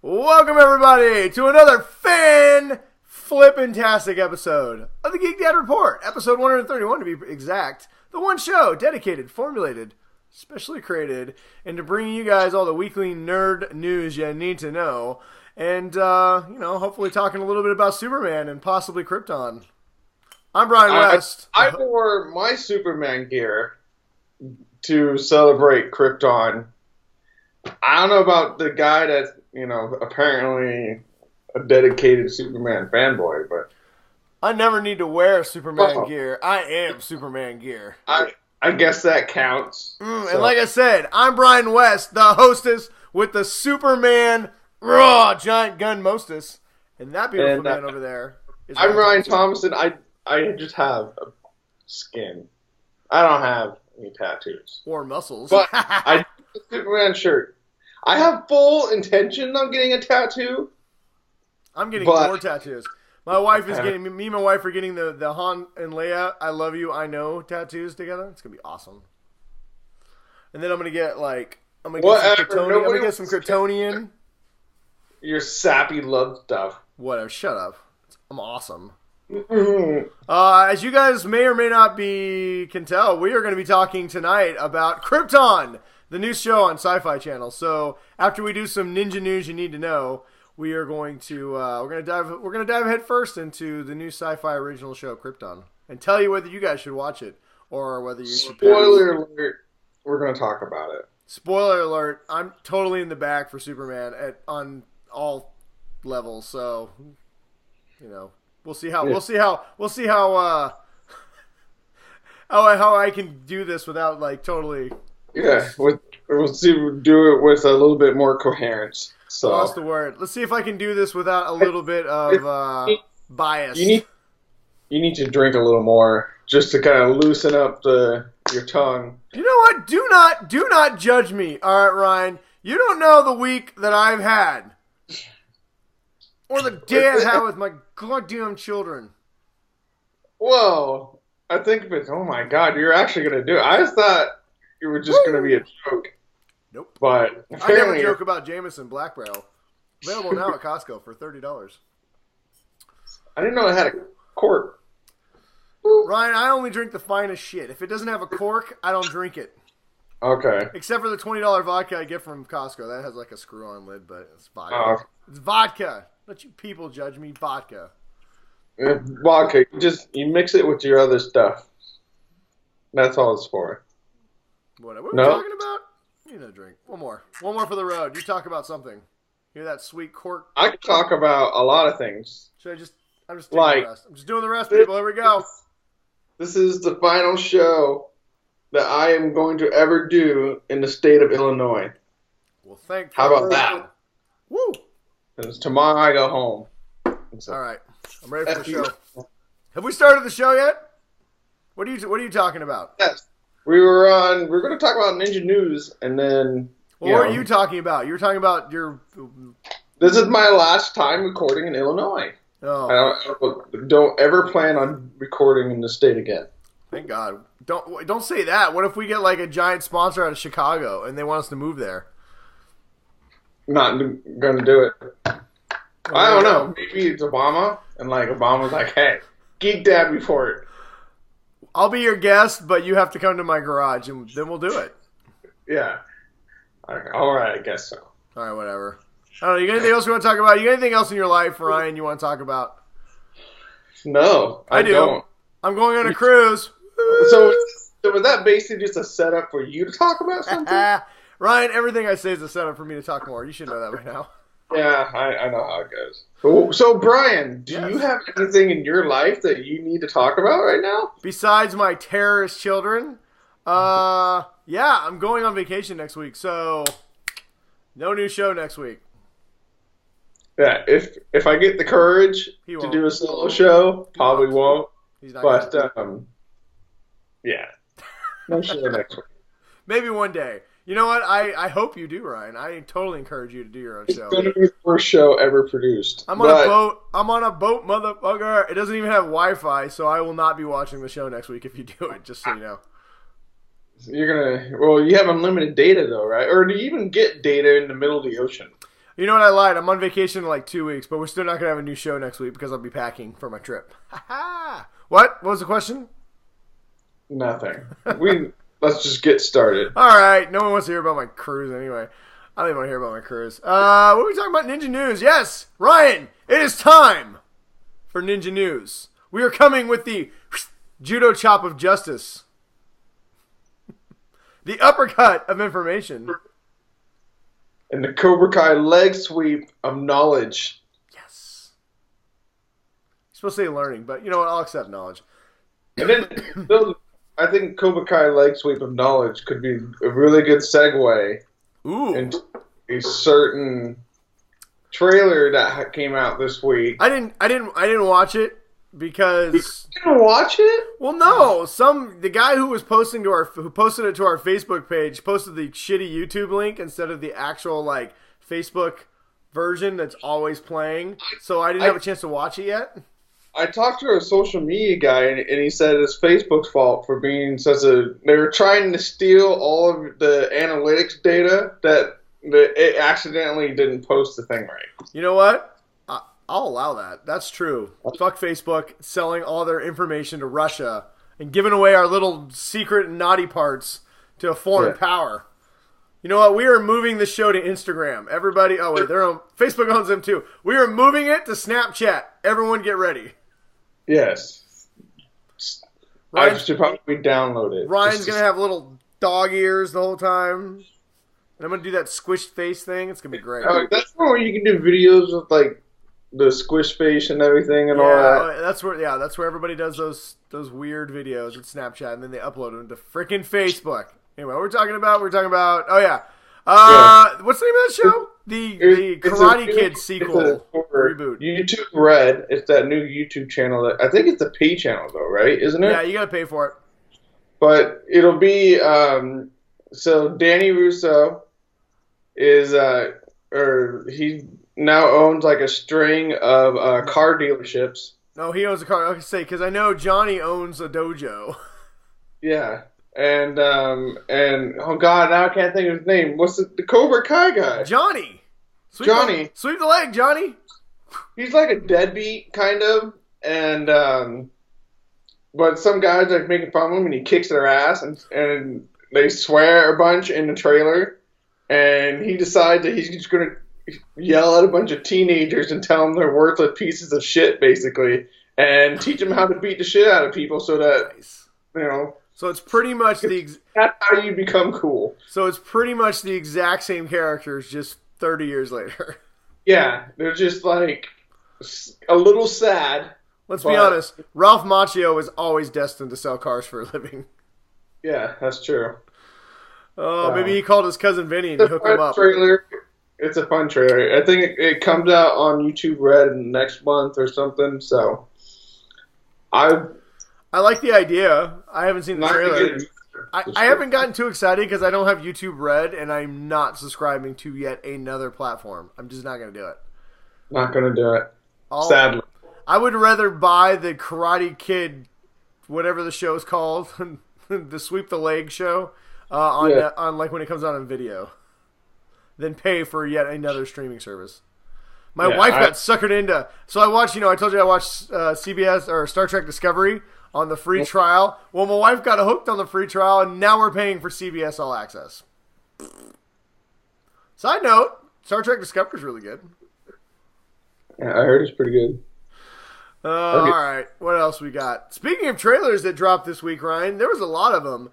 Welcome everybody to another fan-flippin-tastic episode of the Geek Dad Report, episode 131 to be exact. The one show dedicated, formulated, specially created, into bringing you guys all the weekly nerd news you need to know, and hopefully talking a little bit about Superman and possibly Krypton. I'm Brian West. I wore my Superman gear to celebrate Krypton. I don't know about the guy that's, apparently a dedicated Superman fanboy, but I never need to wear Superman gear. I am Superman gear. I guess that counts. And like I said, I'm Brian West, the hostess with the Superman raw giant gun mostess. And that beautiful man over there is I'm Ryan Thomason. I just have a skin. I don't have any tattoos. Or muscles. But I have a Superman shirt. I have full intention on getting a tattoo. I'm getting more tattoos. My wife is getting, me and my wife are getting the Han and Leia, I love you, I know tattoos together. It's going to be awesome. And then I'm going to get some Kryptonian. Your sappy love stuff. Whatever, shut up. I'm awesome. Mm-hmm. As you guys may or may not can tell, we are going to be talking tonight about Krypton, the new show on SyFy channel. So after we do some ninja news you need to know, we are going to we're gonna dive head first into the new SyFy original show Krypton and tell you whether you guys should watch it or whether you should. Spoiler alert! We're going to talk about it. Spoiler alert! I'm totally in the back for Superman on all levels. So we'll see how how I can do this without totally. Yeah, we'll see. We'll do it with a little bit more coherence. So that's the word. Let's see if I can do this without a little bit of bias. You need to drink a little more just to kind of loosen up your tongue. You know what? Do not judge me. All right, Ryan. You don't know the week that I've had, or the day I've had with my goddamn children. Whoa! I think if it's, oh my God, you're actually gonna do it. I just thought it was just going to be a joke. Nope. But I never joke about Jameson Black Barrel. Available now at Costco for $30. I didn't know it had a cork. Ryan, I only drink the finest shit. If it doesn't have a cork, I don't drink it. Okay. Except for the $20 vodka I get from Costco. That has a screw-on lid, but it's vodka. It's vodka. Let you people judge me. Vodka. Vodka. You mix it with your other stuff. That's all it's for. What are we talking about? You know, drink. One more for the road. You talk about something. Hear that sweet cork? I can talk about a lot of things. I'm just taking the rest. I'm just doing the rest, people. Here we go. This is the final show that I am going to ever do in the state of Illinois. Well, thank you. How about that? Woo! Because tomorrow I go home. All right. I'm ready for the show. Have we started the show yet? What are you talking about? Yes. We're going to talk about Ninja News, and then... Well, what are you talking about? You were talking about your... This is my last time recording in Illinois. Oh. I don't ever plan on recording in the state again. Thank God. Don't say that. What if we get a giant sponsor out of Chicago, and they want us to move there? Not going to do it. I don't know. Maybe it's Obama, and Obama's like, hey, Geek Dad Report. I'll be your guest, but you have to come to my garage, and then we'll do it. Yeah. All right, I guess so. All right, whatever. I don't know. You got anything else you want to talk about? You got anything else in your life, Ryan, you want to talk about? No, I don't. I'm going on a cruise. So was that basically just a setup for you to talk about something? Ryan, everything I say is a setup for me to talk more. You should know that by now. Yeah, I know how it goes. So, Brian, do you have anything in your life that you need to talk about right now? Besides my terrorist children? Yeah, I'm going on vacation next week, so no new show next week. Yeah, if I get the courage to do a solo show, probably won't. He's not but, yeah. No show next week. Maybe one day. You know what? I hope you do, Ryan. I totally encourage you to do your own show. It's going to be the first show ever produced. I'm on a boat, motherfucker. It doesn't even have Wi-Fi, so I will not be watching the show next week if you do it, just so you know. You're going to... Well, you have unlimited data, though, right? Or do you even get data in the middle of the ocean? You know what? I lied. I'm on vacation in like 2 weeks, but we're still not going to have a new show next week because I'll be packing for my trip. What? What was the question? Nothing. Let's just get started. All right. No one wants to hear about my cruise anyway. I don't even want to hear about my cruise. What are we talking about? Ninja News. Yes, Ryan, it is time for Ninja News. We are coming with the judo chop of justice. The uppercut of information. And the Cobra Kai leg sweep of knowledge. Yes. You're supposed to say learning, but you know what? I'll accept knowledge. And then I think Cobra Kai leg sweep of knowledge could be a really good segue into a certain trailer that came out this week. I didn't watch it because you didn't watch it? Well, no. The guy who posted it to our Facebook page posted the shitty YouTube link instead of the actual like Facebook version that's always playing. So I didn't have a chance to watch it yet. I talked to a social media guy, and he said it's Facebook's fault for being they were trying to steal all of the analytics data that it accidentally didn't post the thing right. You know what? I'll allow that. That's true. Fuck Facebook selling all their information to Russia and giving away our little secret and naughty parts to a foreign power. You know what? We are moving the show to Instagram. Everybody, oh wait, Facebook owns them too. We are moving it to Snapchat. Everyone get ready. Yes. I should probably download it. Ryan's going to have little dog ears the whole time. And I'm going to do that squished face thing. It's going to be great. Oh, that's where you can do videos with like the squish face and everything and all that. That's where everybody does those weird videos with Snapchat and then they upload them to freaking Facebook. Anyway, what we're talking about, what's the name of that show? The Karate Kid sequel reboot. YouTube Red. It's that new YouTube channel I think it's a pay channel though, right? Isn't it? Yeah, you gotta pay for it. But it'll be so Danny Russo is he now owns like a string of car dealerships. No, he owns a car. I was gonna say because I know Johnny owns a dojo. Yeah. And oh god, now I can't think of his name. What's the Cobra Kai guy? Johnny. Sweep the leg, Johnny. He's like a deadbeat kind of, and but some guys are making fun of him, and he kicks their ass, and they swear a bunch in the trailer, and he decides that he's just gonna yell at a bunch of teenagers and tell them they're worthless pieces of shit, basically, and teach them how to beat the shit out of people so that you know. So it's pretty much that's how you become cool. So it's pretty much the exact same characters, just 30 years later. Yeah, they're just like a little sad. Let's be honest. Ralph Macchio is always destined to sell cars for a living. Yeah, that's true. Maybe he called his cousin Vinny and hooked him up. It's a fun trailer. I think it comes out on YouTube Red next month or something. So I like the idea. I haven't seen the trailer. I haven't gotten too excited because I don't have YouTube Red and I'm not subscribing to yet another platform. I'm just not going to do it. Not going to do it. Sadly. I would rather buy the Karate Kid, whatever the show's called, the Sweep the Leg show, on like when it comes out on video, than pay for yet another streaming service. My wife got suckered into. So I watched. I told you I watched CBS or Star Trek Discovery on the free trial. Well, my wife got hooked on the free trial, and now we're paying for CBS All Access. Side note: Star Trek Discovery is really good. Yeah, I heard it's pretty good. All right, what else we got? Speaking of trailers that dropped this week, Ryan, there was a lot of them.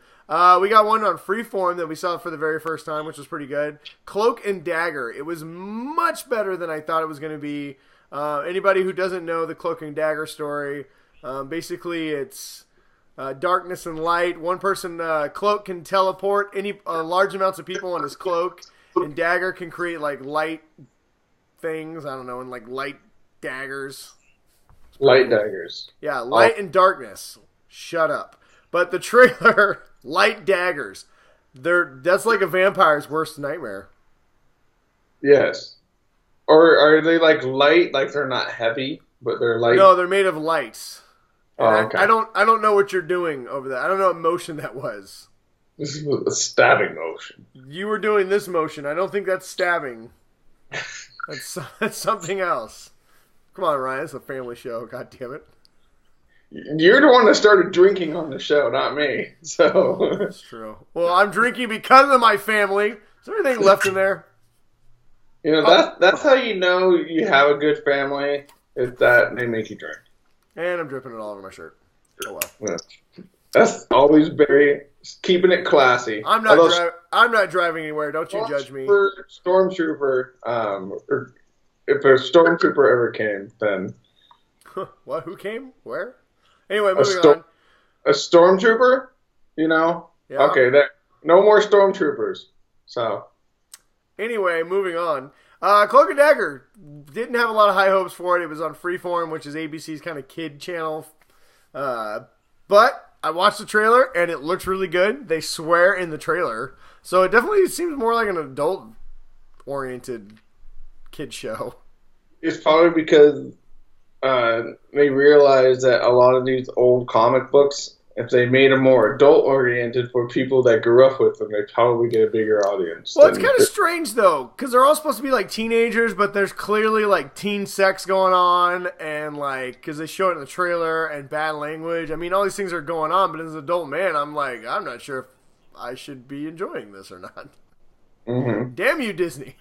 We got one on Freeform that we saw for the very first time, which was pretty good. Cloak and Dagger. It was much better than I thought it was going to be. Anybody who doesn't know the Cloak and Dagger story, basically it's darkness and light. One person, Cloak can teleport large amounts of people on his cloak, and Dagger can create like light things. I don't know, and like light daggers. Light daggers. Yeah, light and darkness. Shut up. But the trailer, light daggers. That's like a vampire's worst nightmare. Yes. Or are they like light, like they're not heavy, but they're light? No, they're made of lights. Okay. I don't know what you're doing over there. I don't know what motion that was. This is a stabbing motion. You were doing this motion. I don't think that's stabbing. That's something else. Come on, Ryan. It's a family show. God damn it. You're the one that started drinking on the show, not me. So That's true. Well, I'm drinking because of my family. Is there anything left in there? That's how you know you have a good family, is that they make you drink. And I'm dripping it all over my shirt. Oh well. Yeah. That's always very keeping it classy. I'm not driving anywhere. Don't you judge me. Stormtrooper, or if a stormtrooper ever came, then what? Who came? Where? Anyway, moving on. A stormtrooper, Yeah. Okay, no more stormtroopers. So. Anyway, moving on. Cloak and Dagger didn't have a lot of high hopes for it. It was on Freeform, which is ABC's kind of kid channel. But I watched the trailer, and it looks really good. They swear in the trailer. So it definitely seems more like an adult-oriented kid show. It's probably because they realized that a lot of these old comic books, if they made them more adult-oriented for people that grew up with them, they'd probably get a bigger audience. Well, it's kind of strange, though, because they're all supposed to be, like, teenagers, but there's clearly, like, teen sex going on, and, like, because they show it in the trailer, and bad language. I mean, all these things are going on, but as an adult man, I'm like, I'm not sure if I should be enjoying this or not. Mm-hmm. Damn you, Disney.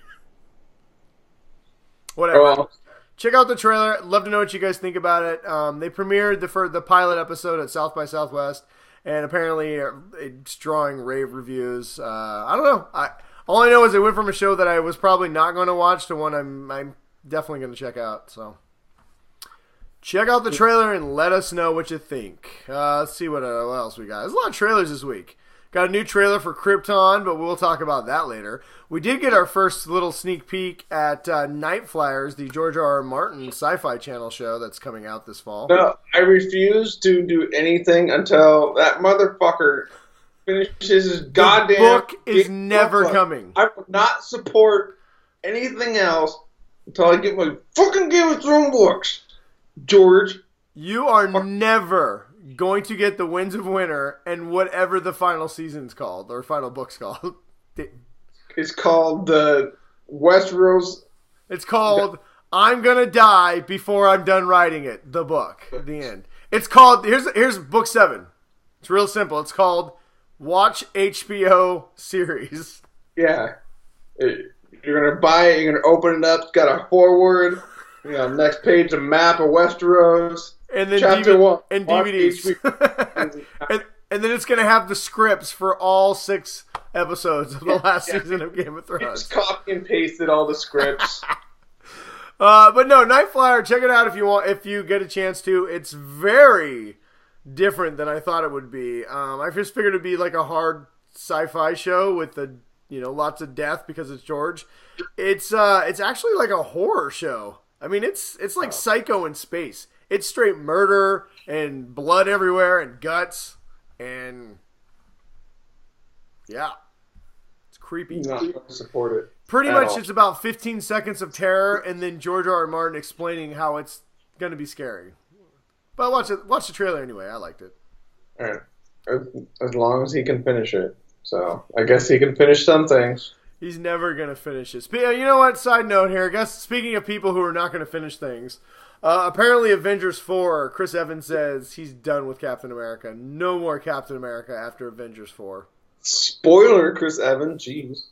Whatever. Well, check out the trailer. Love to know what you guys think about it. They premiered the pilot episode at South by Southwest, and apparently it's drawing rave reviews. I don't know. All I know is it went from a show that I was probably not going to watch to one I'm definitely going to check out. So check out the trailer and let us know what you think. Let's see what else we got. There's a lot of trailers this week. Got a new trailer for Krypton, but we'll talk about that later. We did get our first little sneak peek at Night Flyers, the George R.R. Martin SyFy channel show that's coming out this fall. No, I refuse to do anything until that motherfucker finishes his goddamn book is never coming. I will not support anything else until I get my fucking Game of Thrones books, George. You are never going to get the Winds of Winter and whatever the final season's called, or final book's called. It's called the Westeros. It's called I'm Gonna Die Before I'm Done Writing It, the book, the end. It's called, here's book 7. It's real simple. It's called Watch HBO Series. Yeah. You're going to buy it, you're going to open it up, it's got a forward, next page, a map of Westeros. And then Chapter 1. And DVDs. and then it's going to have the scripts for all 6 episodes of the last season of Game of Thrones. Just copy and pasted all the scripts. But no, Night Flyer, check it out if you get a chance to. It's very different than I thought it would be. I just figured it'd be like a hard sci-fi show with lots of death because it's George. It's actually like a horror show. I mean, it's like Psycho in space. It's straight murder and blood everywhere and guts and yeah, it's creepy. Not going to support it. Pretty much, it's about 15 seconds of terror and then George R.R. Martin explaining how it's going to be scary. But watch the trailer anyway. I liked it. All right. As long as he can finish it. So I guess he can finish some things. He's never going to finish it. You know what? Side note here. I guess speaking of people who are not going to finish things, apparently Avengers 4, Chris Evans says he's done with Captain America. No more Captain America after Avengers 4. Spoiler, Chris Evans. Jeez.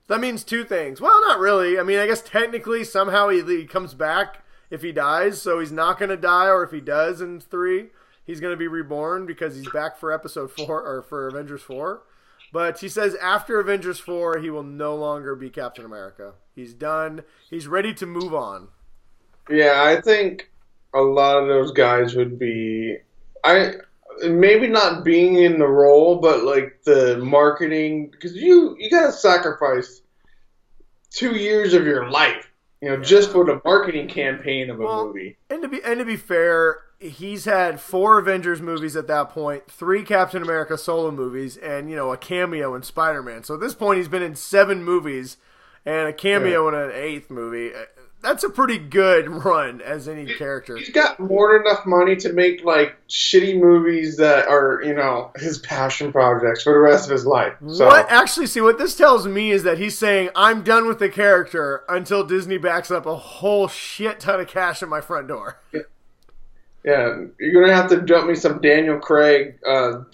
That means 2 things. Well, not really. I mean, I guess technically somehow he comes back if he dies, so he's not going to die, or if he does in 3, he's going to be reborn because he's back for episode 4 or for Avengers 4. But he says after Avengers 4, he will no longer be Captain America. He's done. He's ready to move on. Yeah, I think a lot of those guys would be... maybe not being in the role, but like the marketing... Because you got to sacrifice 2 years of your life, just for the marketing campaign of a movie. And to be fair... He's had 4 Avengers movies at that point, 3 Captain America solo movies, and, a cameo in Spider-Man. So at this point, he's been in 7 movies and a cameo in an 8th movie. that's a pretty good run as any character. He's got more than enough money to make like shitty movies that are, you know, his passion projects for the rest of his life. So. What this tells me is that he's saying, I'm done with the character until Disney backs up a whole shit ton of cash at my front door. Yeah, you're going to have to dump me some Daniel Craig,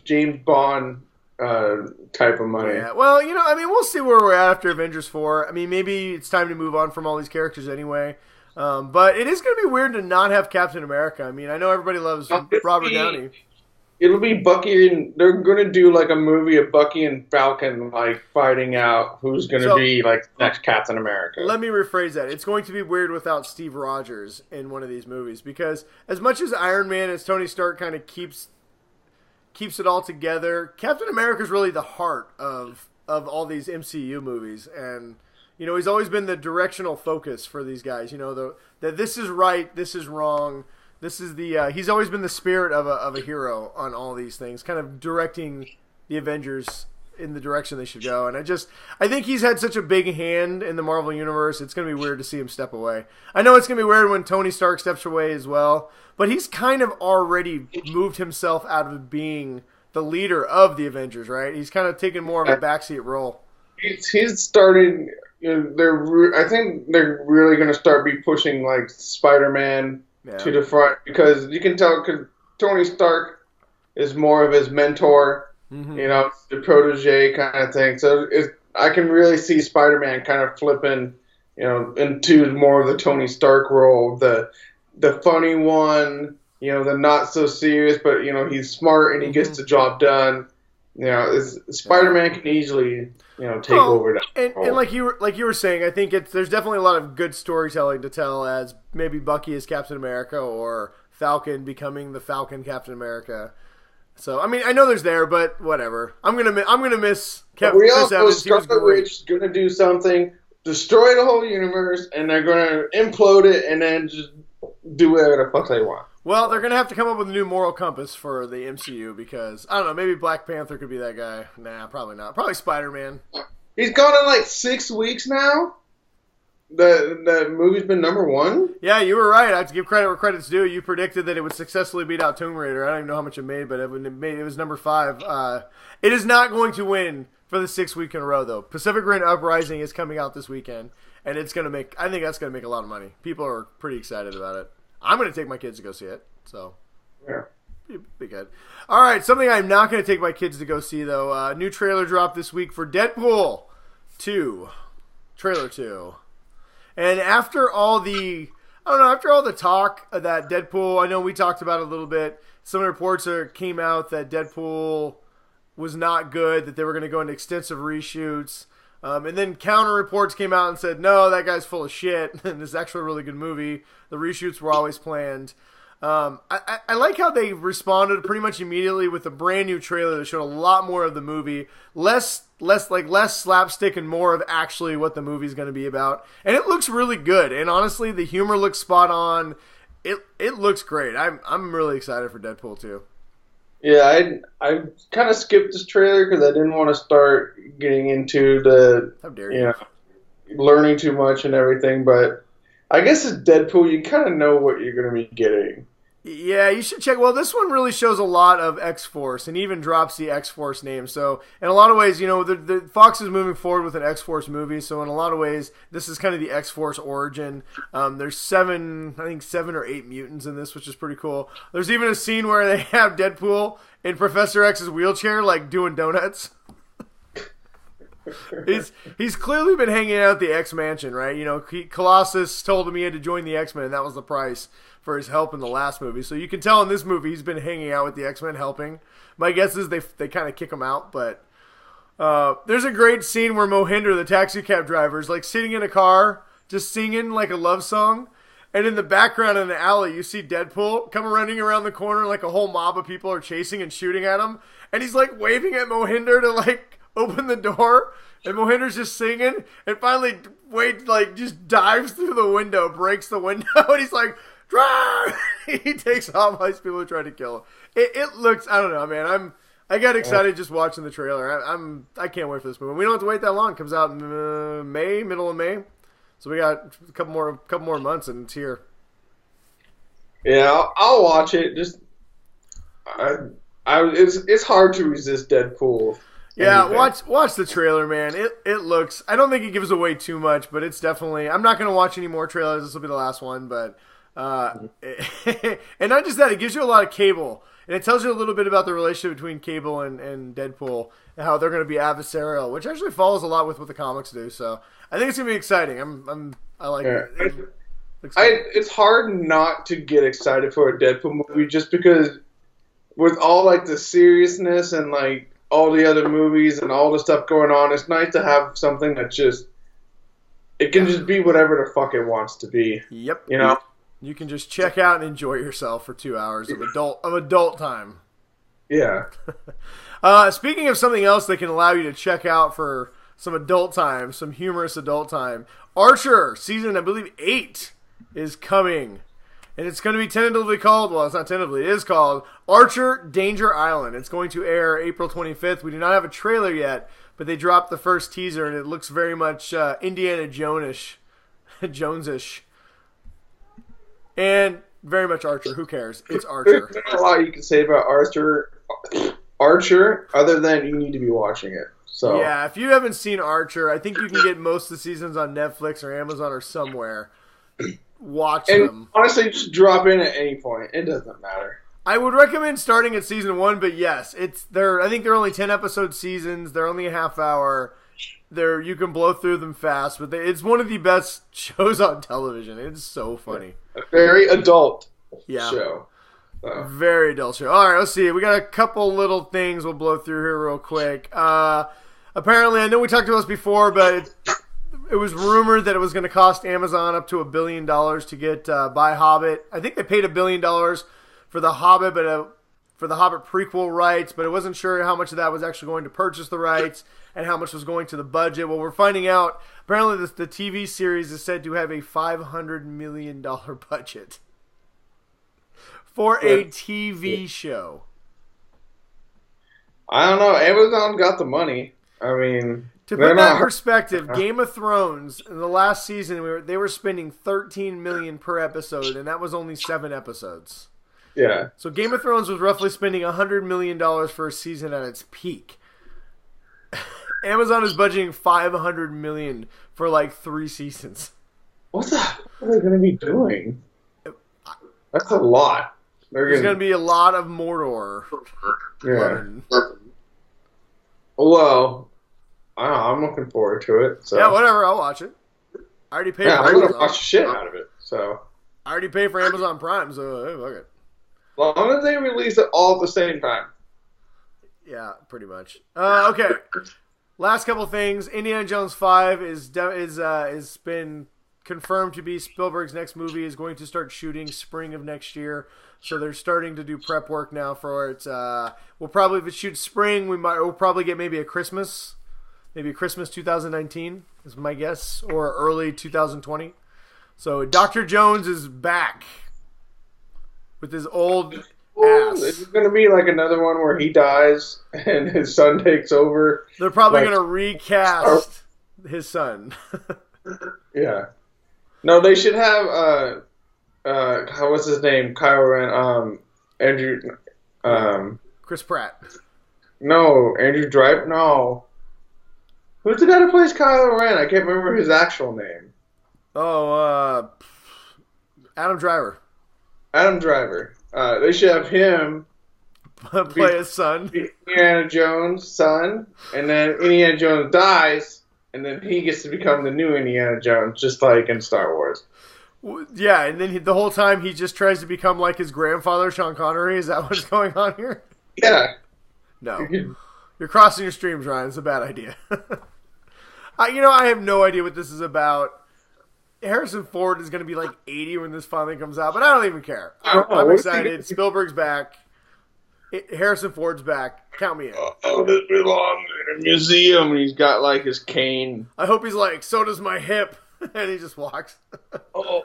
James Bond type of money. Yeah, well, you know, I mean, we'll see where we're at after Avengers 4. I mean, maybe it's time to move on from all these characters anyway. But it is going to be weird to not have Captain America. I mean, I know everybody loves Robert Downey. It'll be Bucky, and they're going to do like a movie of Bucky and Falcon like fighting out who's going to be like next Captain America. Let me rephrase that. It's going to be weird without Steve Rogers in one of these movies, because as much as Iron Man, as Tony Stark kind of keeps it all together, Captain America is really the heart of all these MCU movies, and you know, he's always been the directional focus for these guys. You know, that this is right, this is wrong. This is the he's always been the spirit of a hero on all these things, kind of directing the Avengers in the direction they should go. And I think he's had such a big hand in the Marvel Universe, it's going to be weird to see him step away. I know it's going to be weird when Tony Stark steps away as well, but he's kind of already moved himself out of being the leader of the Avengers, right? He's kind of taken more of a backseat role. He's starting. You know, I think they're really going to start be pushing like Spider-Man to the front, because you can tell because Tony Stark is more of his mentor, you know, the protege kind of thing. So I can really see Spider-Man kind of flipping, you know, into more of the Tony Stark role, the funny one, you know, the not so serious, but you know, he's smart and he gets the job done. You know, Spider-Man can easily, you know, take over that. And like you were saying, I think there's definitely a lot of good storytelling to tell, as maybe Bucky is Captain America or Falcon becoming the Falcon Captain America. So I mean, I know there's there, but whatever. I'm gonna miss Captain Chris Evans. Scarlet Witch is gonna do something, destroy the whole universe, and they're gonna implode it, and then just do whatever the fuck they want. Well, they're going to have to come up with a new moral compass for the MCU, because, I don't know, maybe Black Panther could be that guy. Nah, probably not. Probably Spider-Man. He's gone in like 6 weeks now. The movie's been #1. Yeah, you were right. I have to give credit where credit's due. You predicted that it would successfully beat out Tomb Raider. I don't even know how much it made, but it was #5. It is not going to win for the 6th week in a row, though. Pacific Rim Uprising is coming out this weekend, and it's going to make, I think that's going to make a lot of money. People are pretty excited about it. I'm going to take my kids to go see it, so yeah, be good. All right, something I'm not going to take my kids to go see, though. New trailer dropped this week for Deadpool 2, trailer 2. And after all the talk that Deadpool, I know we talked about it a little bit. Some reports came out that Deadpool was not good, that they were going to go into extensive reshoots. And then counter reports came out and said, no, that guy's full of shit, and this is actually a really good movie. The reshoots were always planned. I like how they responded pretty much immediately with a brand new trailer that showed a lot more of the movie, less slapstick and more of actually what the movie's going to be about. And it looks really good. And honestly, the humor looks spot on. It looks great. I'm really excited for Deadpool 2. Yeah, I kind of skipped this trailer because I didn't want to start getting into learning too much and everything. But I guess it's Deadpool. You kind of know what you're going to be getting. Yeah, you should check. Well, this one really shows a lot of X-Force and even drops the X-Force name. So in a lot of ways, you know, the Fox is moving forward with an X-Force movie. So in a lot of ways, this is kind of the X-Force origin. There's 7 or 8 mutants in this, which is pretty cool. There's even a scene where they have Deadpool in Professor X's wheelchair, like doing donuts. He's clearly been hanging out at the X-Mansion, right? You know, Colossus told him he had to join the X-Men, and that was the price for his help in the last movie. So you can tell in this movie he's been hanging out with the X-Men helping. My guess is they kind of kick him out, but there's a great scene where Mohinder, the taxi cab driver, is like sitting in a car just singing like a love song, and in the background in the alley you see Deadpool come running around the corner, like a whole mob of people are chasing and shooting at him, and he's like waving at Mohinder to like open the door, and Mohinder's just singing, and finally Wade like just dives through the window, breaks the window, and he's like, drive! He takes off while these people are trying to kill him. It looks, I don't know, man. I got excited just watching the trailer. I can't wait for this movie. We don't have to wait that long. It comes out in middle of May. So we got a couple more months, and it's here. Yeah, I'll watch it. Just, it's hard to resist Deadpool. Yeah, watch the trailer, man. It looks. I don't think it gives away too much, but it's definitely. I'm not going to watch any more trailers. This will be the last one, but and not just that, it gives you a lot of Cable, and it tells you a little bit about the relationship between Cable and Deadpool and how they're going to be adversarial, which actually follows a lot with what the comics do. So I think it's going to be exciting. I like it. It's hard not to get excited for a Deadpool movie just because with all like the seriousness and like all the other movies and all the stuff going on, it's nice to have something that it can just be whatever the fuck it wants to be. Yep. You know? You can just check out and enjoy yourself for 2 hours of adult time. Yeah. Speaking of something else that can allow you to check out for some adult time, some humorous adult time, Archer season, I believe 8 is coming. And it's going to be tentatively called, well, it's not tentatively, it is called Archer Danger Island. It's going to air April 25th. We do not have a trailer yet, but they dropped the first teaser, and it looks very much Indiana Jones-ish. And very much Archer. Who cares? It's Archer. There's not a lot you can say about Archer, other than you need to be watching it. So yeah, if you haven't seen Archer, I think you can get most of the seasons on Netflix or Amazon or somewhere. Watch them. Honestly, just drop in at any point. It doesn't matter. I would recommend starting at season 1, but yes, I think they're only 10-episode seasons. They're only a half hour. You can blow through them fast, but it's one of the best shows on television. It's so funny. A very adult show. So. Very adult show. All right, let's see. We got a couple little things we'll blow through here real quick. Apparently, I know we talked about this before, but it was rumored that it was going to cost Amazon up to $1 billion to get buy Hobbit. I think they paid $1 billion for the Hobbit, but for the Hobbit prequel rights, but it wasn't sure how much of that was actually going to purchase the rights and how much was going to the budget. Well, we're finding out. Apparently, the TV series is said to have a $500 million budget for a TV show. I don't know. Amazon got the money. I mean, to put that in perspective, Game of Thrones in the last season, they were spending $13 million per episode, and that was only 7 episodes. Yeah. So Game of Thrones was roughly spending $100 million for a season at its peak. Amazon is budgeting $500 million for like 3 seasons. What the hell are they going to be doing? That's a lot. There's going to be a lot of Mordor. Yeah. Well, I'm looking forward to it. So. Yeah, whatever. I'll watch it. I already paid for Amazon. I'm going to watch the shit out of it. So. I already paid for Amazon Prime, so hey, fuck it. As long as they release it all at the same time. Yeah, pretty much. Okay. Last couple things. Indiana Jones 5 is been confirmed to be Spielberg's next movie. Is going to start shooting spring of next year. So they're starting to do prep work now for it. We'll probably, if it shoots spring, we'll probably get maybe Christmas 2019 is my guess, or early 2020. So Dr. Jones is back with his old ass. It's going to be like another one where he dies and his son takes over. They're probably going to recast his son. Yeah. No, they should have what's his name? Kylo Ren. Andrew. Chris Pratt. No, Andrew Drive. No. Who's the guy that plays Kylo Ren? I can't remember his actual name. Oh, Adam Driver. Adam Driver. They should have him play his son. Indiana Jones' son, and then Indiana Jones dies, and then he gets to become the new Indiana Jones, just like in Star Wars. Yeah, and then the whole time he just tries to become like his grandfather, Sean Connery. Is that what's going on here? Yeah. No. You're crossing your streams, Ryan. It's a bad idea. I have no idea what this is about. Harrison Ford is going to be like 80 when this finally comes out, but I don't even care. I'm excited. Spielberg's back. Harrison Ford's back. Count me in. Oh, this belongs in a museum. And he's got like his cane. I hope he's like, so does my hip. And he just walks. Oh.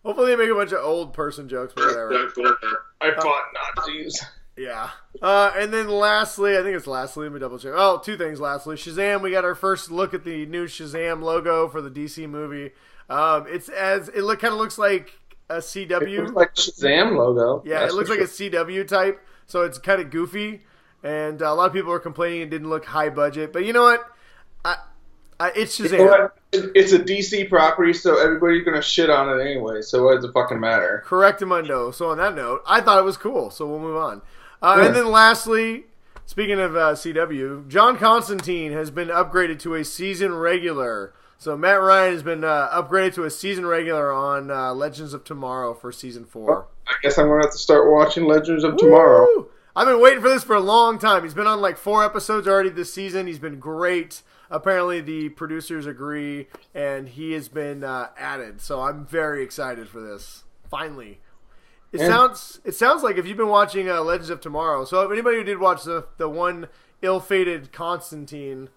Hopefully they make a bunch of old person jokes, but whatever. I fought Nazis. Yeah. And then lastly, I think it's lastly, let me double check. Oh, two things lastly. Shazam, we got our first look at the new Shazam logo for the DC movie. It kind of looks like a CW. It looks like Shazam logo. Yeah, it looks like a CW type, so it's kind of goofy. And a lot of people are complaining it didn't look high budget. But you know what? It's Shazam. You know what? It's a DC property, so everybody's going to shit on it anyway, so what does it fucking matter? Correctamundo. So on that note, I thought it was cool, so we'll move on. And then lastly, speaking of CW, John Constantine has been upgraded to a season regular. So Matt Ryan has been upgraded to a season regular on Legends of Tomorrow for season 4. Well, I guess I'm going to have to start watching Legends of Tomorrow. I've been waiting for this for a long time. He's been on like 4 episodes already this season. He's been great. Apparently the producers agree, and he has been added. So I'm very excited for this. Finally. It sounds like if you've been watching Legends of Tomorrow, so if anybody who did watch the one ill-fated Constantine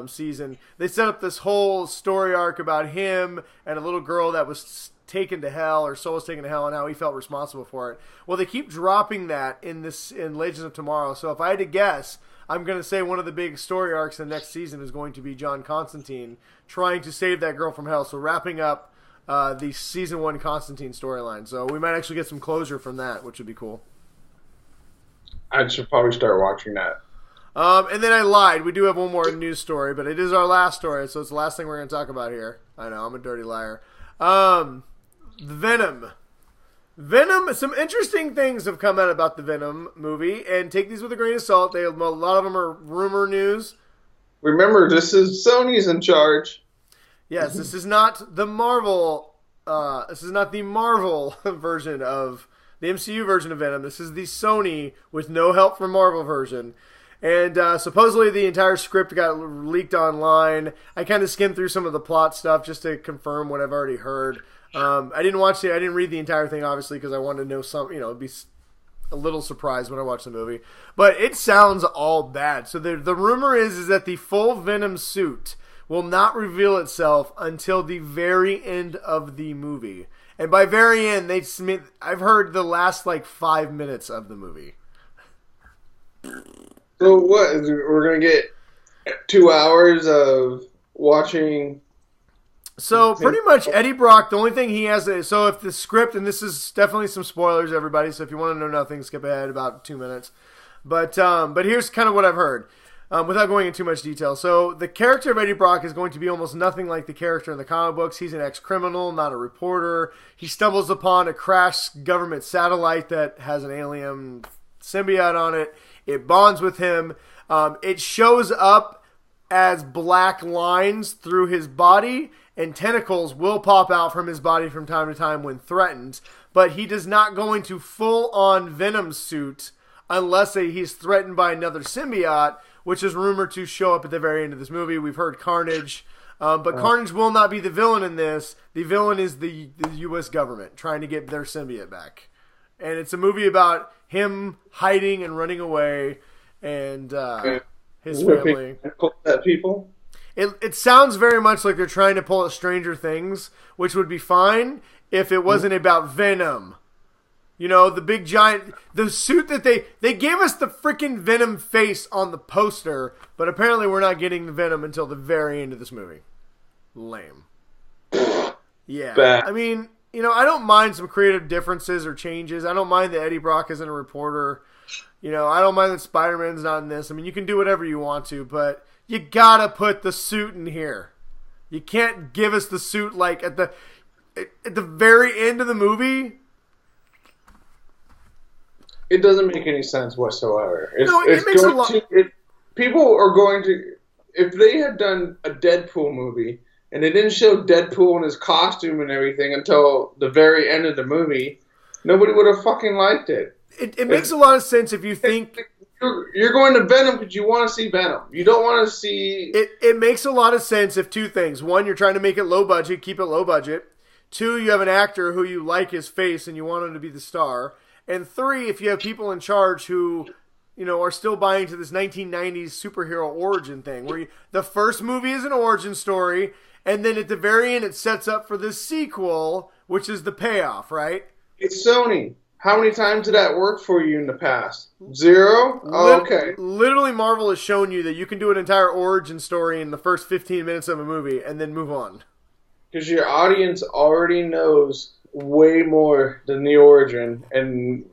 season, they set up this whole story arc about him and a little girl that was taken to hell, or soul was taken to hell, and how he felt responsible for it. Well, they keep dropping that in Legends of Tomorrow. So if I had to guess, I'm going to say one of the big story arcs in the next season is going to be John Constantine trying to save that girl from hell. So wrapping up the season 1 Constantine storyline. So we might actually get some closure from that, which would be cool. I should probably start watching that. And then I lied. We do have one more news story, but it is our last story, so it's the last thing we're going to talk about here. I know, I'm a dirty liar. Venom. Some interesting things have come out about the Venom movie, and take these with a grain of salt. A lot of them are rumor news. Remember, this is Sony's in charge. Yes, this is not the Marvel. This is not the Marvel version of the MCU version of Venom. This is the Sony with no help from Marvel version. And supposedly the entire script got leaked online. I kind of skimmed through some of the plot stuff just to confirm what I've already heard. I didn't read the entire thing, obviously, because I wanted to know some. Be a little surprised when I watch the movie. But it sounds all bad. So the rumor is that the full Venom suit will not reveal itself until the very end of the movie. And by very end, I've heard the last 5 minutes of the movie. So what? We're going to get 2 hours of watching... So pretty much Eddie Brock, the only thing he has so if the script, and this is definitely some spoilers, everybody, so if you want to know nothing, skip ahead about 2 minutes. But here's kind of what I've heard. Without going into too much detail. So the character of Eddie Brock is going to be almost nothing like the character in the comic books. He's an ex-criminal, not a reporter. He stumbles upon a crashed government satellite that has an alien symbiote on it. It bonds with him. It shows up as black lines through his body, and tentacles will pop out from his body from time to time when threatened. But he does not go into full-on Venom suit unless he's threatened by another symbiote, which is rumored to show up at the very end of this movie. We've heard Carnage. But Carnage will not be the villain in this. The villain is the U.S. government trying to get their symbiote back. And it's a movie about him hiding and running away and his family. People? It sounds very much like they're trying to pull a Stranger Things, which would be fine if it wasn't about Venom. The big giant, the suit that they gave us the freaking Venom face on the poster, but apparently we're not getting the Venom until the very end of this movie. Lame. Yeah. Bad. I mean, I don't mind some creative differences or changes. I don't mind that Eddie Brock isn't a reporter. I don't mind that Spider-Man's not in this. I mean, you can do whatever you want to, but you gotta put the suit in here. You can't give us the suit at the very end of the movie. It doesn't make any sense whatsoever. It makes a lot. People are going to, if they had done a Deadpool movie and they didn't show Deadpool in his costume and everything until the very end of the movie, nobody would have fucking liked it. It makes a lot of sense if you think you're going to Venom because you want to see Venom. You don't want to see. It makes a lot of sense if two things: one, you're trying to make it low budget, keep it low budget. Two, you have an actor who you like his face and you want him to be the star. And three, if you have people in charge who, are still buying to this 1990s superhero origin thing, where the first movie is an origin story, and then at the very end it sets up for this sequel, which is the payoff, right? It's Sony. How many times did that work for you in the past? 0? Oh, okay. Literally, Marvel has shown you that you can do an entire origin story in the first 15 minutes of a movie and then move on. Because your audience already knows way more than the origin, and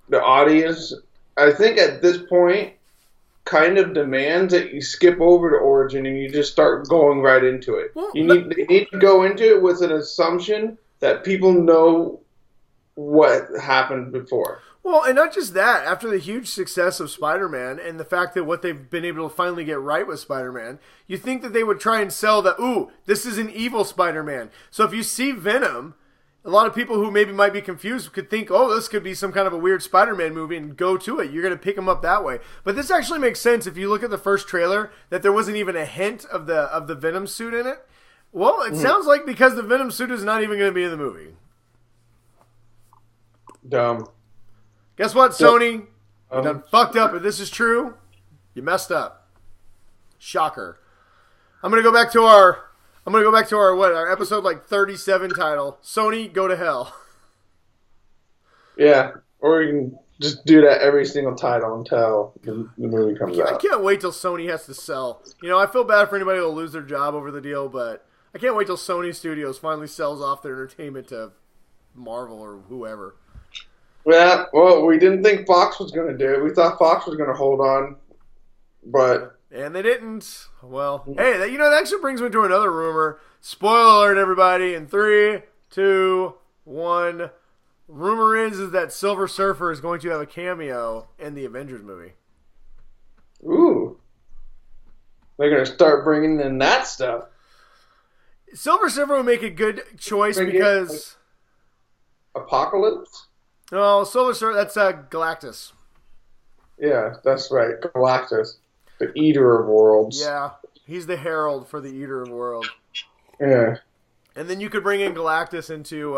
the audience, I think at this point, kind of demands that you skip over the origin and you just start going right into it. Well, they need to go into it with an assumption that people know what happened before. Well, and not just that. After the huge success of Spider-Man and the fact that what they've been able to finally get right with Spider-Man, you think that they would try and sell that, ooh, this is an evil Spider-Man. So if you see Venom, a lot of people who maybe might be confused could think, oh, this could be some kind of a weird Spider-Man movie and go to it. You're going to pick them up that way. But this actually makes sense if you look at the first trailer that there wasn't even a hint of the Venom suit in it. Well, it sounds like because the Venom suit is not even going to be in the movie. Dumb. Guess what, Sony? You done fucked up. If this is true, you messed up. Shocker. I'm gonna go back to our our episode like 37 title. Sony, go to hell. Yeah, or you can just do that every single title until the movie comes out. I can't wait till Sony has to sell. I feel bad for anybody who'll lose their job over the deal, but I can't wait till Sony Studios finally sells off their entertainment to Marvel or whoever. Yeah, well, we didn't think Fox was going to do it. We thought Fox was going to hold on, but... And they didn't. Well, hey, that actually brings me to another rumor. Spoiler alert, everybody. In 3, 2, 1. Rumor is that Silver Surfer is going to have a cameo in the Avengers movie. Ooh. They're going to start bringing in that stuff. Silver Surfer would make a good choice because... Apocalypse? No, Silver Surfer, that's Galactus. Yeah, that's right. Galactus. The Eater of Worlds. Yeah, he's the herald for the Eater of Worlds. Yeah. And then you could bring in Galactus into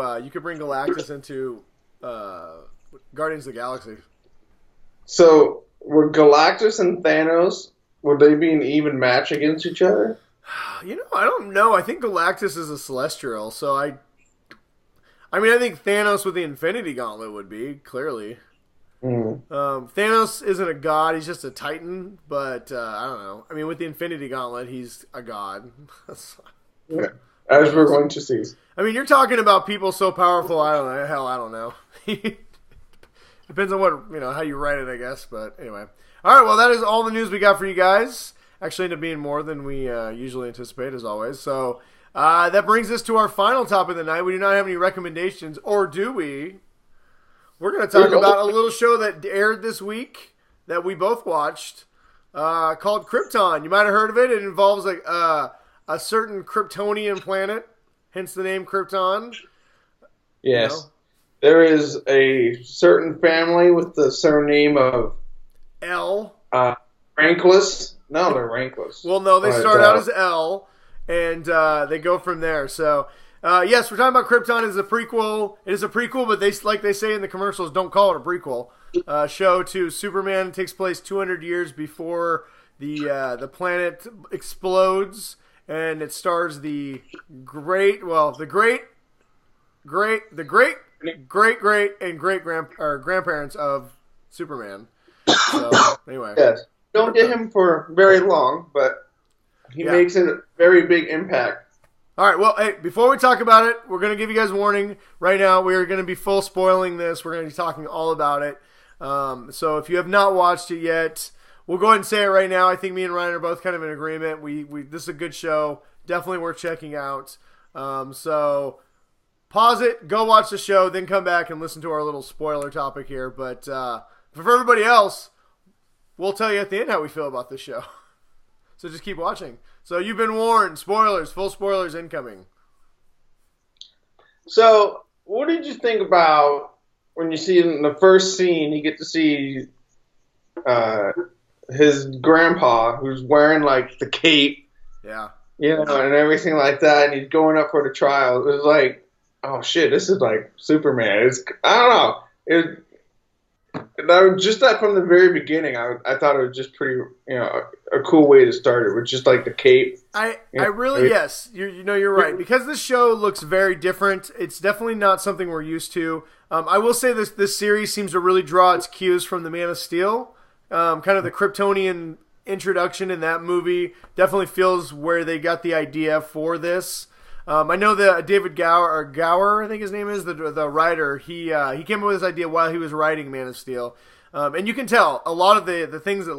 Guardians of the Galaxy. So, would Galactus and Thanos, would they be an even match against each other? I don't know. I think Galactus is a Celestial, so I think Thanos with the Infinity Gauntlet would be, clearly. Thanos isn't a god, he's just a Titan, but I don't know. I mean, with the Infinity Gauntlet, he's a god. Yeah, as we're going to see. I mean, you're talking about people so powerful, I don't know. Depends on how you write it, I guess, but anyway. Alright, well, that is all the news we got for you guys. Actually ended up being more than we usually anticipate, as always, so... that brings us to our final topic of the night. We do not have any recommendations, or do we? We're going to talk about a little show that aired this week that we both watched called Krypton. You might have heard of it. It involves a certain Kryptonian planet, hence the name Krypton. Yes. There is a certain family with the surname of... L. Rankless. No, they're Rankless. Well, no, they start out as L. And they go from there. So, yes, we're talking about Krypton. It's a prequel. It is a prequel, but they say in the commercials, don't call it a prequel. Show to Superman. It takes place 200 years before the planet explodes, and it stars the great grandparents of Superman. So, anyway. Yes. Don't get him for very long, but... He makes a very big impact. All right, well, hey, before we talk about it, we're going to give you guys a warning. Right now, we're going to be full spoiling this. We're going to be talking all about it. So if you have not watched it yet, we'll go ahead and say it right now. I think me and Ryan are both kind of in agreement. This is a good show. Definitely worth checking out. So pause it, go watch the show, then come back and listen to our little spoiler topic here. But for everybody else, we'll tell you at the end how we feel about this show. So just keep watching. So you've been warned. Spoilers. Full spoilers incoming. So what did you think about when you see in the first scene, you get to see his grandpa who's wearing like the cape. Yeah. And everything like that. And he's going up for the trial. It was like, oh shit, this is like Superman. I don't know. Just that from the very beginning, I thought it was just pretty, a cool way to start it with just like the cape I really, yes, you're right, because this show looks very different. It's definitely not something we're used to. I will say this series seems to really draw its cues from the Man of Steel. Kind of the Kryptonian introduction in that movie definitely feels where they got the idea for this. I know that David Gower, I think his name is, the writer, he came up with this idea while he was writing Man of Steel. And you can tell a lot of the things that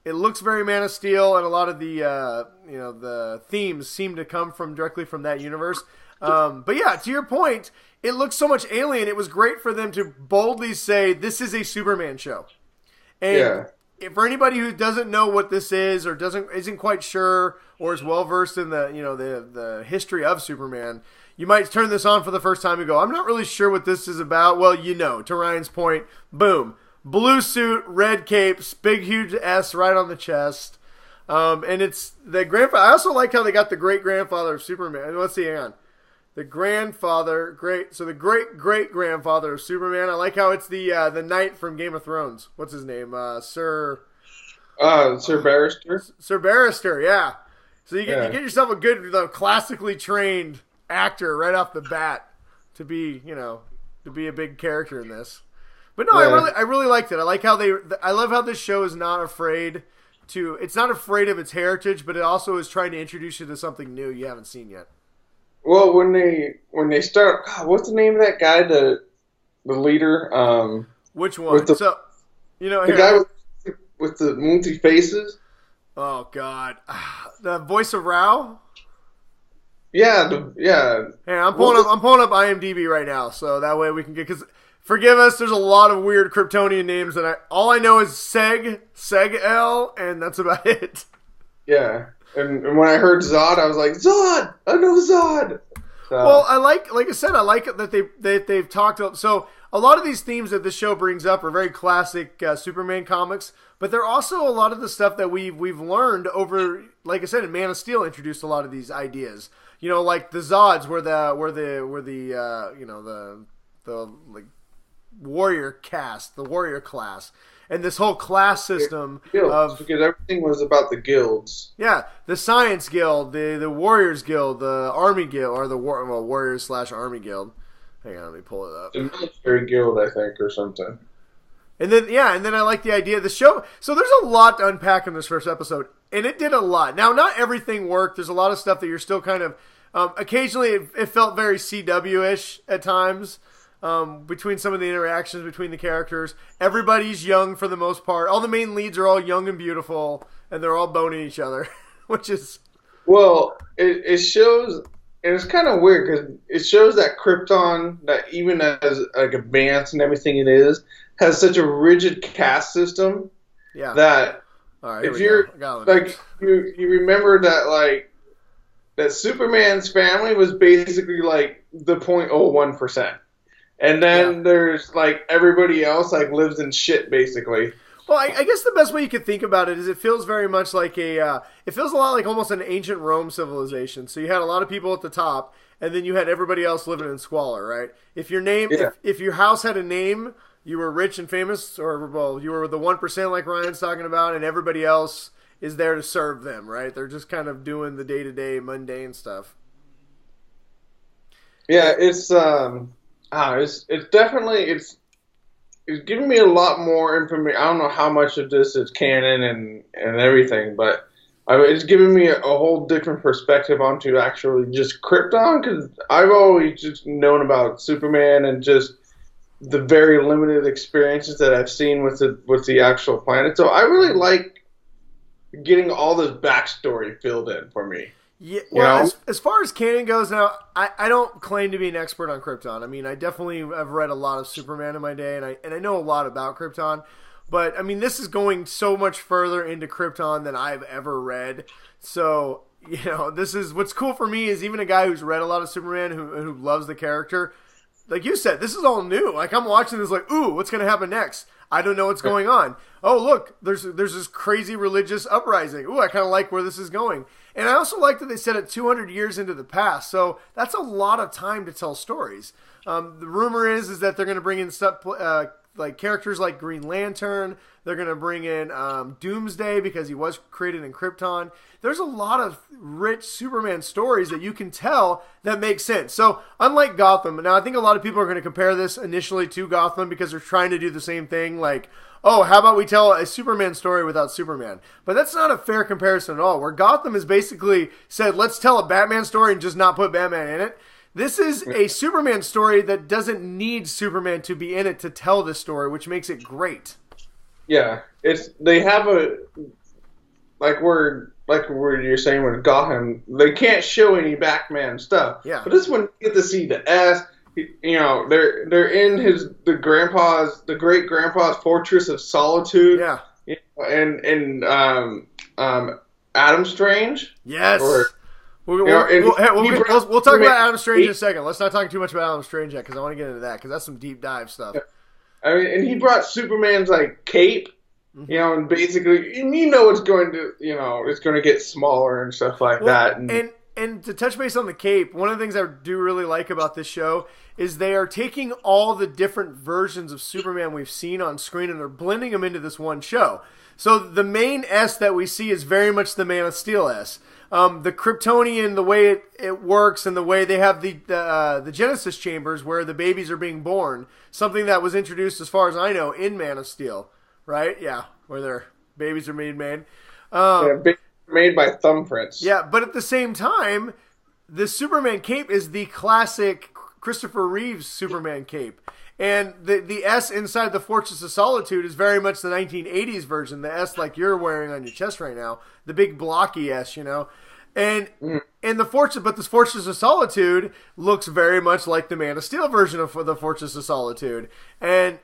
it looks very Man of Steel, and a lot of the themes seem to come directly from that universe. But yeah, to your point, it looks so much alien. It was great for them to boldly say this is a Superman show. And for anybody who doesn't know what this is, or isn't quite sure, or is well versed in the history of Superman, you might turn this on for the first time and go, I'm not really sure what this is about. Well, to Ryan's point, boom. Blue suit, red capes, big huge S right on the chest. And it's the grandfather. I also like how they got the great grandfather of Superman. Let's see, hang on. The grandfather, the great great grandfather of Superman. I like how it's the knight from Game of Thrones. What's his name? Sir Barrister. Sir Barrister, yeah. So you get yourself a good, classically trained actor right off the bat to be a big character in this. But no, I really liked it. I like how I love how this show is not afraid it's not afraid of its heritage, but it also is trying to introduce you to something new you haven't seen yet. Well, when they start, God, what's the name of that guy, the leader? Which one? The guy with the multi faces. Oh God, the voice of Rao. Yeah. Hey, I'm pulling up IMDb right now, so that way we can get, because forgive us, there's a lot of weird Kryptonian names, and all I know is Seg-El, and that's about it. Yeah. And when I heard Zod, I was like, Zod! I know Zod! So. Well, I like I said, I like it that they've talked about. So a lot of these themes that the show brings up are very classic Superman comics, but they're also a lot of the stuff that we've learned over, like I said, in Man of Steel introduced a lot of these ideas. Like the Zods were the like warrior caste, the warrior class. And this whole class system because everything was about the guilds. Yeah, the Science Guild, the Warriors Guild, the Army Guild, or the Warriors/Army Guild. Hang on, let me pull it up. The Military Guild, I think, or something. And then I like the idea of the show. So there's a lot to unpack in this first episode, and it did a lot. Now, not everything worked. There's a lot of stuff that you're still kind of. Occasionally, it felt very CW-ish at times. Between some of the interactions between the characters. Everybody's young for the most part. All the main leads are all young and beautiful, and they're all boning each other, which is... Well, it shows, and it's kind of weird, because it shows that Krypton, that even as like advanced and everything it is, has such a rigid caste system that if you're... Like, you remember that, that Superman's family was basically, the 0.01%. And then there's, everybody else, lives in shit, basically. Well, I guess the best way you could think about it is it feels very much like it feels a lot like almost an ancient Rome civilization. So you had a lot of people at the top, and then you had everybody else living in squalor, right? If your name, if your house had a name, you were rich and famous, or, you were the 1% like Ryan's talking about, and everybody else is there to serve them, right? They're just kind of doing the day-to-day mundane stuff. Yeah, it's definitely it's giving me a lot more information. I don't know how much of this is canon and everything, but it's giving me a whole different perspective onto actually just Krypton, because I've always just known about Superman and just the very limited experiences that I've seen with the actual planet. So I really like getting all this backstory filled in for me. Yeah, well, as far as canon goes, now I don't claim to be an expert on Krypton. I mean, I definitely have read a lot of Superman in my day, and I know a lot about Krypton. But I mean, this is going so much further into Krypton than I've ever read. So this is what's cool for me is even a guy who's read a lot of Superman who loves the character. Like you said, this is all new. Like I'm watching this, ooh, what's going to happen next? I don't know what's going on. Oh, look, there's this crazy religious uprising. Ooh, I kind of like where this is going. And I also like that they set it 200 years into the past. So that's a lot of time to tell stories. The rumor is that they're going to bring in like characters like Green Lantern. They're going to bring in Doomsday because he was created in Krypton. There's a lot of rich Superman stories that you can tell that make sense. So unlike Gotham, now I think a lot of people are going to compare this initially to Gotham because they're trying to do the same thing. Like, oh, how about we tell a Superman story without Superman? But that's not a fair comparison at all. Where Gotham has basically said, let's tell a Batman story and just not put Batman in it. This is a Superman story that doesn't need Superman to be in it to tell this story, which makes it great. Yeah, they have a like you're saying with Gotham, they can't show any Batman stuff. Yeah. But this one you get to see the S. You know, they're in the great grandpa's fortress of solitude. Yeah. You know, and Adam Strange. Yes. We'll talk about Adam Strange in a second. Let's not talk too much about Adam Strange yet because I want to get into that because that's some deep dive stuff. Yeah. I mean, and he brought Superman's like cape, you know, and basically, and it's going to get smaller and stuff like that. And to touch base on the cape, one of the things I do really like about this show is they are taking all the different versions of Superman we've seen on screen and they're blending them into this one show. So the main S that we see is very much the Man of Steel S. The Kryptonian, the way it works and the way they have the Genesis chambers where the babies are being born, something that was introduced, as far as I know, in Man of Steel, right? Yeah, where their babies are being made. Made by thumbprints. Yeah, but at the same time, the Superman cape is the classic Christopher Reeves Superman cape. And the S inside the Fortress of Solitude is very much the 1980s version, the S like you're wearing on your chest right now, the big blocky S, you know. And this Fortress of Solitude looks very much like the Man of Steel version of the Fortress of Solitude. And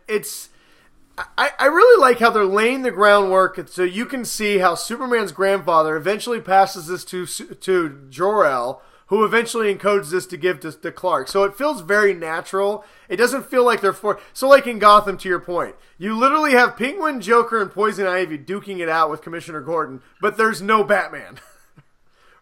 I really like how they're laying the groundwork so you can see how Superman's grandfather eventually passes this to Jor-El, who eventually encodes this to give to Clark. So it feels very natural. It doesn't feel like so like in Gotham, to your point, you literally have Penguin, Joker, and Poison Ivy duking it out with Commissioner Gordon, but there's no Batman.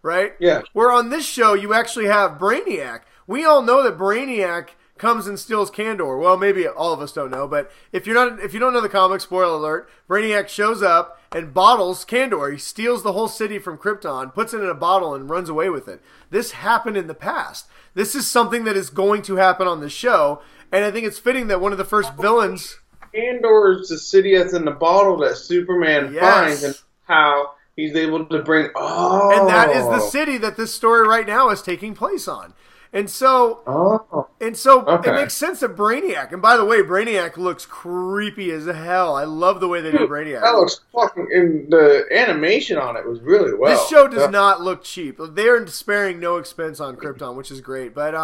Right? Yeah. Where on this show, you actually have Brainiac. We all know that Brainiac comes and steals Kandor. Well, maybe all of us don't know, but if you don't know the comic, spoiler alert, Brainiac shows up and bottles Kandor. He steals the whole city from Krypton, puts it in a bottle, and runs away with it. This happened in the past. This is something that is going to happen on the show, and I think it's fitting that one of the first villains... Kandor is the city that's in the bottle that Superman finds, and how he's able to bring... Oh! And that is the city that this story right now is taking place on. And so, It makes sense that Brainiac, and by the way, Brainiac looks creepy as hell. I love the way they did Brainiac. That looks fucking, and the animation on it was really well. This show does not look cheap. They're sparing no expense on Krypton, which is great. But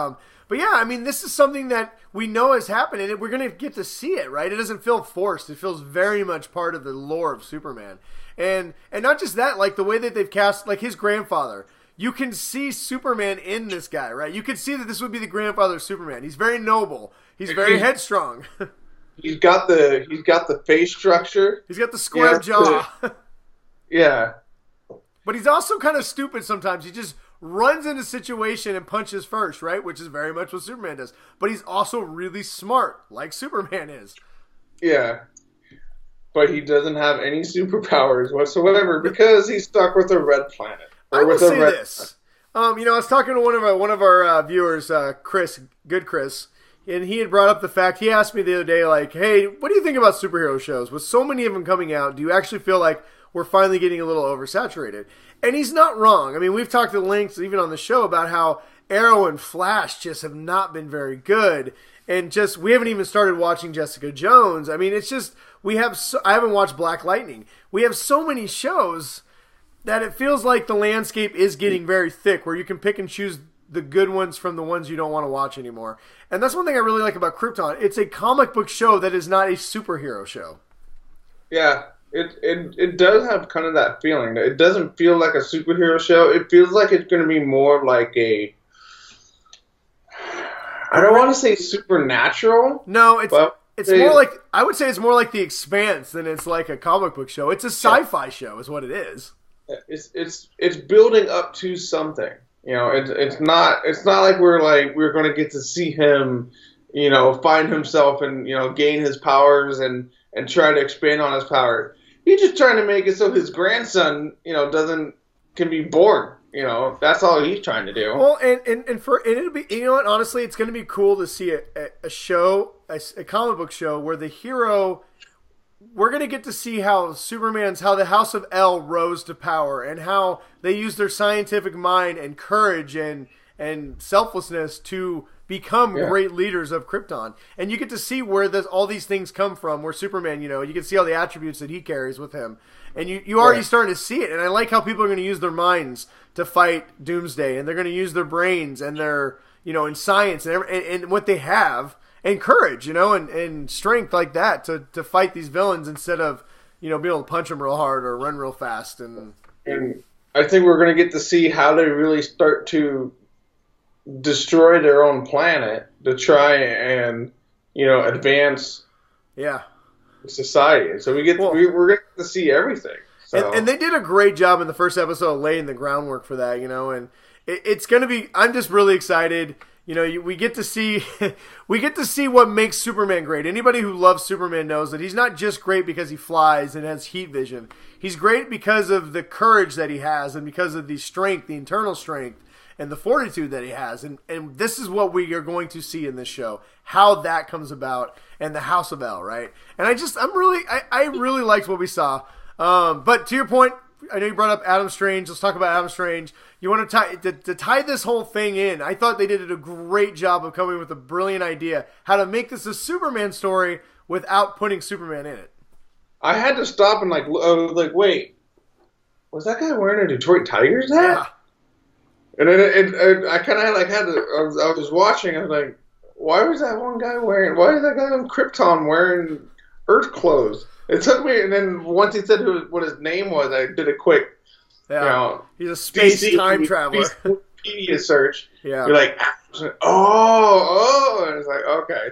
yeah, I mean, this is something that we know has happened, and we're going to get to see it, right? It doesn't feel forced. It feels very much part of the lore of Superman. And not just that, like the way that they've cast, like his grandfather. You can see Superman in this guy, right? You can see that this would be the grandfather of Superman. He's very noble. He's very headstrong. He's got the face structure. He's got the square jaw. Yeah. But he's also kind of stupid sometimes. He just runs into a situation and punches first, right? Which is very much what Superman does. But he's also really smart, like Superman is. Yeah. But he doesn't have any superpowers whatsoever because he's stuck with a red planet. I will say this. I was talking to one of our viewers, Chris, and he had brought up the fact, he asked me the other day, like, hey, what do you think about superhero shows? With so many of them coming out, do you actually feel like we're finally getting a little oversaturated? And he's not wrong. I mean, we've talked at length, even on the show, about how Arrow and Flash just have not been very good. And we haven't even started watching Jessica Jones. I mean, it's just, I haven't watched Black Lightning. We have so many shows that it feels like the landscape is getting very thick, where you can pick and choose the good ones from the ones you don't want to watch anymore. And that's one thing I really like about Krypton. It's a comic book show that is not a superhero show. Yeah, it does have kind of that feeling. It doesn't feel like a superhero show. It feels like it's going to be more like I don't want to say supernatural. No, it's more like, I would say it's more like The Expanse than it's like a comic book show. It's a sci-fi show is what it is. It's building up to something. You know, it's not like we're going to get to see him find himself and gain his powers and try to expand on his power. He's just trying to make it so his grandson, doesn't can be born. That's all he's trying to do. Well, and it'll be, what, honestly, it's going to be cool to see a show, a comic book show where the hero, we're going to get to see how how the House of El rose to power and how they used their scientific mind and courage and selflessness to become great leaders of Krypton. And you get to see where all these things come from, where Superman, you can see all the attributes that he carries with him. And you already starting to see it. And I like how people are going to use their minds to fight Doomsday. And they're going to use their brains and their, in science and what they have. And courage, and strength like that to fight these villains instead of, being able to punch them real hard or run real fast. And I think we're going to get to see how they really start to destroy their own planet to try and, advance society. So we're going to see everything. So. And they did a great job in the first episode of laying the groundwork for that, and it's going to be, I'm just really excited. We get to see what makes Superman great. Anybody who loves Superman knows that he's not just great because he flies and has heat vision. He's great because of the courage that he has and because of the strength, the internal strength, and the fortitude that he has. And this is what we are going to see in this show, how that comes about, and the House of El, right? And I really liked what we saw. But to your point, I know you brought up Adam Strange. Let's talk about Adam Strange. You want to tie this whole thing in. I thought they did a great job of coming with a brilliant idea how to make this a Superman story without putting Superman in it. I had to stop and I was like, wait, was that guy wearing a Detroit Tigers hat? Yeah. And then I kind of had to. I was watching. I was like, why is that guy on Krypton wearing Earth clothes? It took me, and then once he said what his name was, I did a quick, he's a space time traveler. Wikipedia search. Yeah, you're like, oh, and it's like, okay.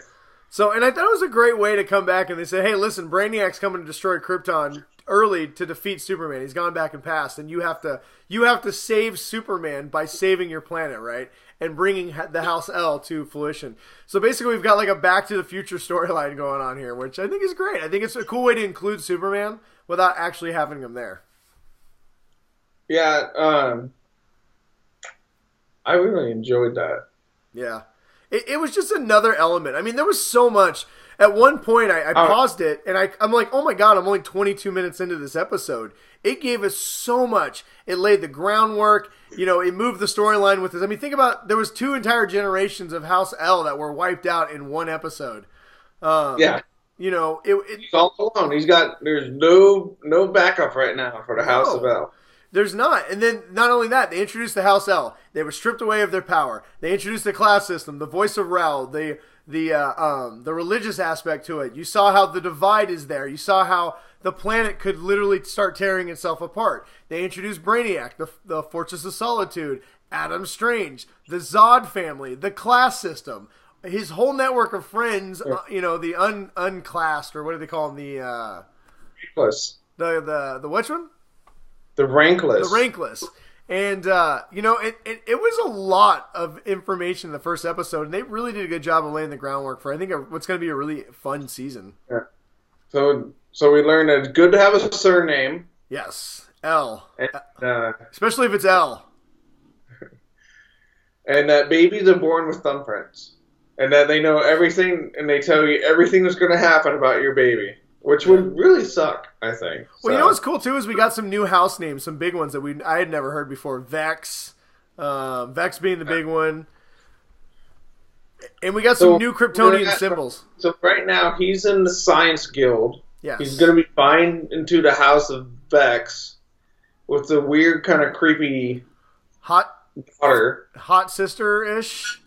So, and I thought it was a great way to come back, and they said, hey, listen, Brainiac's coming to destroy Krypton early to defeat Superman. He's gone back and past, and you have to save Superman by saving your planet, right? And bringing the House El to fruition. So basically, we've got like a Back to the Future storyline going on here, which I think is great. I think it's a cool way to include Superman without actually having him there. Yeah, I really enjoyed that. Yeah. It was just another element. I mean, there was so much. At one point, I paused it, and I'm like, oh my God, I'm only 22 minutes into this episode. It gave us so much. It laid the groundwork. It moved the storyline with this. I mean, think about, there was 2 entire generations of House El that were wiped out in one episode. Yeah. He's all alone. There's no backup right now for the House of El. There's not. And then not only that, they introduced the House El. They were stripped away of their power. They introduced the class system, the voice of Rel, the religious aspect to it. You saw how the divide is there. You saw how the planet could literally start tearing itself apart. They introduced Brainiac, the Fortress of Solitude, Adam Strange, the Zod family, the class system, his whole network of friends. The unclassed, or what do they call them? The which one? The Rankless. The Rankless. And, it was a lot of information in the first episode, and they really did a good job of laying the groundwork for, I think, what's going to be a really fun season. Yeah. So we learned that it's good to have a surname. Yes. El. And, especially if it's El. And that babies are born with thumbprints. And that they know everything, and they tell you everything that's going to happen about your baby. Which would really suck, I think. Well, you know what's cool, too, is we got some new house names, some big ones that I had never heard before. Vex. Vex being the big one. And we got some new Kryptonian symbols. So right now, he's in the Science Guild. Yes. He's going to be fined into the House of Vex with the weird kind of creepy hot daughter. Hot sister-ish.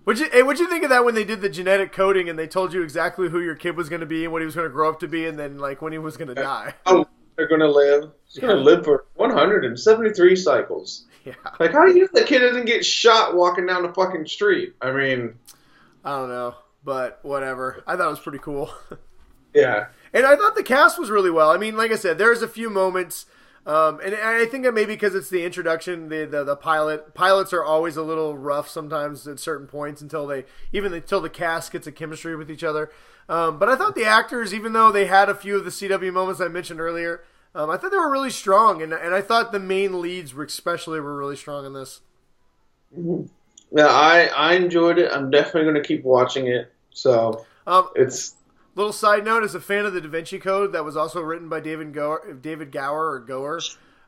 What'd you think of that when they did the genetic coding and they told you exactly who your kid was going to be and what he was going to grow up to be, and then like when he was going to die? How they're going to live? He's going to live for 173 cycles. Yeah. Like, how do you the kid doesn't get shot walking down the fucking street? I mean, I don't know, but whatever. I thought it was pretty cool. Yeah. And I thought the cast was really well. I mean, like I said, there's a few moments And I think that maybe because it's the introduction, the pilots are always a little rough sometimes at certain points until the cast gets a chemistry with each other. But I thought the actors, even though they had a few of the CW moments I mentioned earlier, I thought they were really strong, and I thought the main leads were really strong in this. Yeah, I enjoyed it. I'm definitely going to keep watching it. So it's. Little side note: as a fan of the Da Vinci Code, that was also written by David Gower.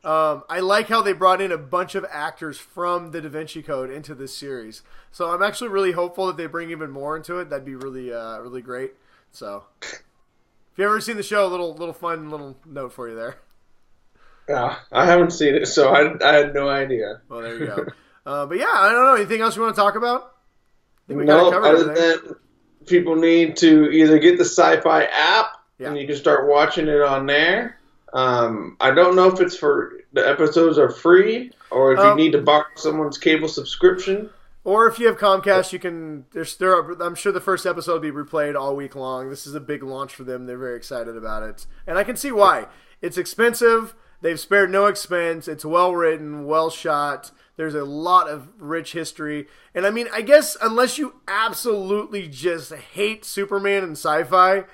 I like how they brought in a bunch of actors from the Da Vinci Code into this series. So I'm actually really hopeful that they bring even more into it. That'd be really, really great. So, if you ever seen the show, a little fun little note for you there. Yeah, I haven't seen it, so I had no idea. Well, there you go. But yeah, I don't know. Anything else you want to talk about? I think we no, covered other everything. than people need to either get the SyFy app and you can start watching it on there. I don't know if it's the episodes are free or if you need to borrow someone's cable subscription. Or if you have Comcast, you can. I'm sure the first episode will be replayed all week long. This is a big launch for them. They're very excited about it, and I can see why. It's expensive. They've spared no expense. It's well written, well shot. There's a lot of rich history. And I mean, I guess unless you absolutely just hate Superman and sci-fi,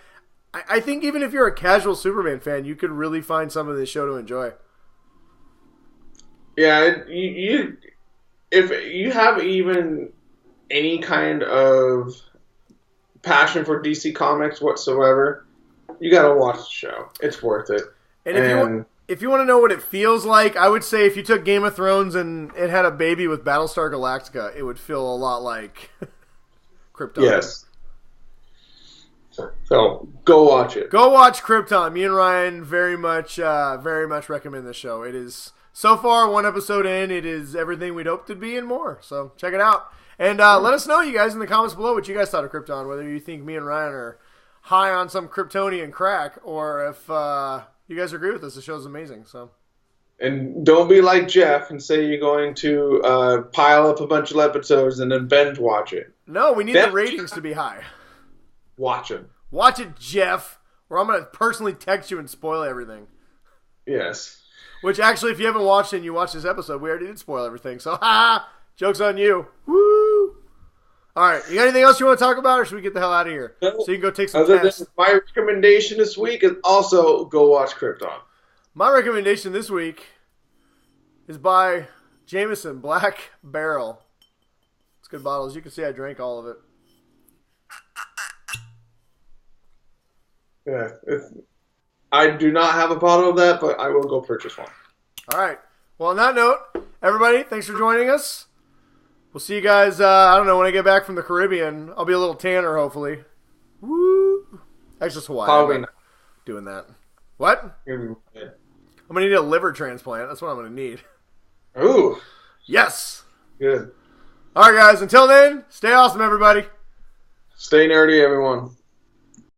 I think even if you're a casual Superman fan, you could really find some of this show to enjoy. Yeah, if you have even any kind of passion for DC Comics whatsoever, you gotta watch the show. It's worth it. And if you want to know what it feels like, I would say if you took Game of Thrones and it had a baby with Battlestar Galactica, it would feel a lot like Krypton. Yes. So go watch it. Go watch Krypton. Me and Ryan very much recommend this show. It is so far one episode in. It is everything we'd hoped it'd be and more. So check it out. And let us know, you guys, in the comments below what you guys thought of Krypton. Whether you think me and Ryan are high on some Kryptonian crack, or if you guys agree with us. The show's amazing. So. And don't be like Jeff and say you're going to pile up a bunch of episodes and then binge watch it. No, we need the ratings to be high. Watch it. Watch it, Jeff, or I'm going to personally text you and spoil everything. Yes. Which, actually, if you haven't watched it and you watched this episode, we already did spoil everything. So, joke's on you. Woo! All right, you got anything else you want to talk about, or should we get the hell out of here? No. So you can go take some tests. My recommendation this week is also go watch Krypton. My recommendation this week is by Jameson Black Barrel. It's good bottles. You can see I drank all of it. Yeah, I do not have a bottle of that, but I will go purchase one. All right. Well, on that note, everybody, thanks for joining us. We'll see you guys, I don't know, when I get back from the Caribbean. I'll be a little tanner, hopefully. Woo! That's just Hawaii. Probably not. Doing that. What? I'm going to need a liver transplant. That's what I'm going to need. Ooh. Yes. Good. All right, guys. Until then, stay awesome, everybody. Stay nerdy, everyone.